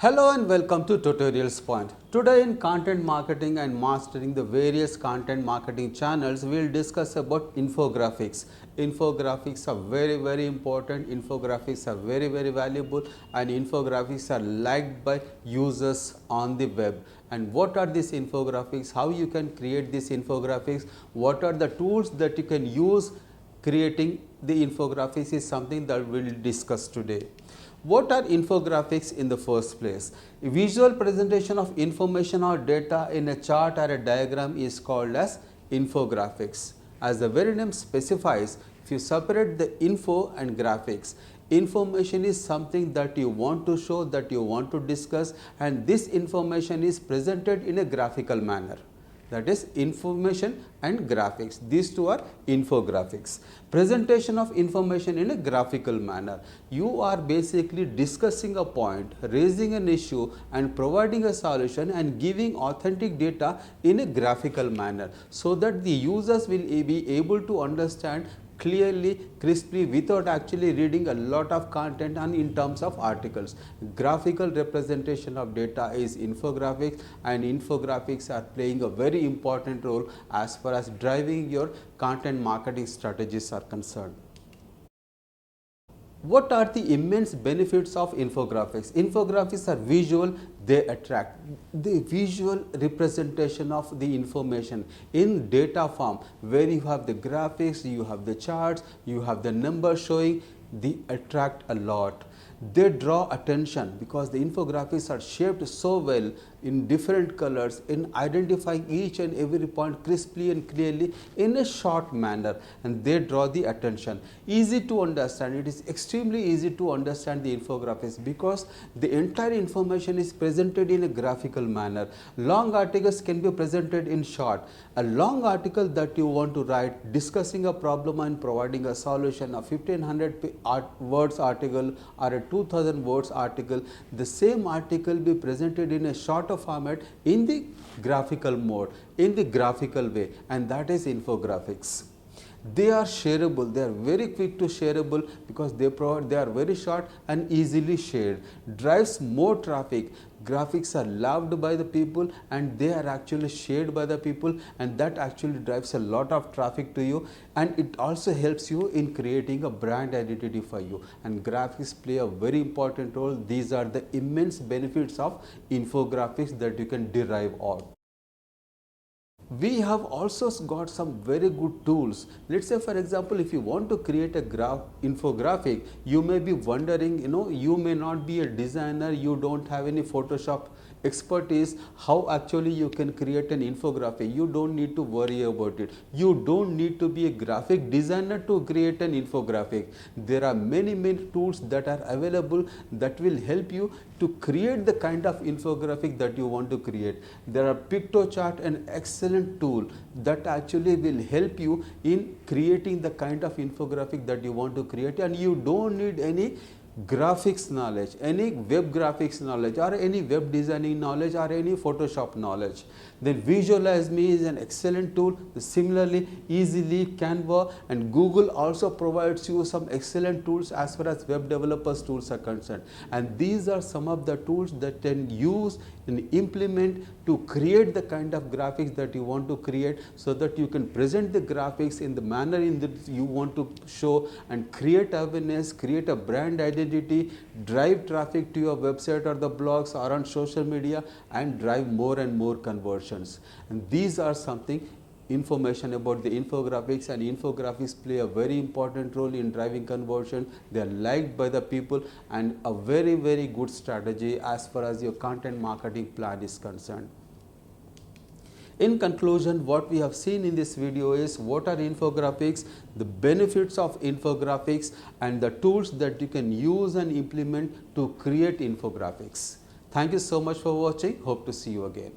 Hello and welcome to Tutorialspoint. Today in content marketing and mastering the various content marketing channels, we will discuss about infographics. Infographics are very important, infographics are very valuable, and infographics are liked by users on the web. And what are these infographics, how you can create these infographics, what are the tools that you can use creating the infographics is something that we will discuss today. What are infographics in the first place? A visual presentation of information or data in a chart or a diagram is called as infographics. As the very name specifies, if you separate the info and graphics, information is something that you want to show, that you want to discuss, and this information is presented in a graphical manner. That is information and graphics. These two are infographics. Presentation of information in a graphical manner. You are basically discussing a point, raising an issue and providing a solution and giving authentic data in a graphical manner so that the users will be able to understand clearly, crisply, without actually reading a lot of content and in terms of articles. Graphical representation of data is infographics, and infographics are playing a very important role as far as driving your content marketing strategies are concerned. What are the immense benefits of infographics? Infographics are visual, they attract. The visual representation of the information in data form, where you have the graphics, you have the charts, you have the numbers showing, they attract a lot. They draw attention because the infographics are shaped so well in different colors in identifying each and every point crisply and clearly in a short manner, and they draw the attention. Easy to understand, it is extremely easy to understand the infographics because the entire information is presented in a graphical manner. Long articles can be presented in short. A long article that you want to write discussing a problem and providing a solution, a 1500 words article or a 2000 words article, the same article be presented in a shorter format in the graphical mode, in the graphical way, and that is infographics. They are shareable, they are very quick to shareable because they are very short and easily shared, drives more traffic. Graphics are loved by the people and they are actually shared by the people, and that actually drives a lot of traffic to you, and it also helps you in creating a brand identity for you, and graphics play a very important role. These are the immense benefits of infographics that you can derive on. We have also got some very good tools. Let's say for example, if you want to create a infographic, you may be wondering, you may not be a designer, you don't have any Photoshop expertise, how actually you can create an infographic. You don't need to worry about it. You don't need to be a graphic designer to create an infographic. There are many tools that are available that will help you to create the kind of infographic that you want to create. There are PictoChart, an excellent tool that actually will help you in creating the kind of infographic that you want to create, and you don't need any graphics knowledge, any web graphics knowledge, or any web designing knowledge, or any Photoshop knowledge. Then Visualize Me is an excellent tool. Similarly, easily Canva and Google also provides you some excellent tools as far as web developers tools are concerned, and these are some of the tools that can use and implement to create the kind of graphics that you want to create, so that you can present the graphics in the manner in that you want to show and create awareness, create a brand identity, drive traffic to your website or the blogs or on social media, and drive more and more conversions. And these are something information about the infographics, and infographics play a very important role in driving conversion. They are liked by the people and a very good strategy as far as your content marketing plan is concerned. In conclusion, what we have seen in this video is what are infographics, the benefits of infographics, and the tools that you can use and implement to create infographics. Thank you so much for watching. Hope to see you again.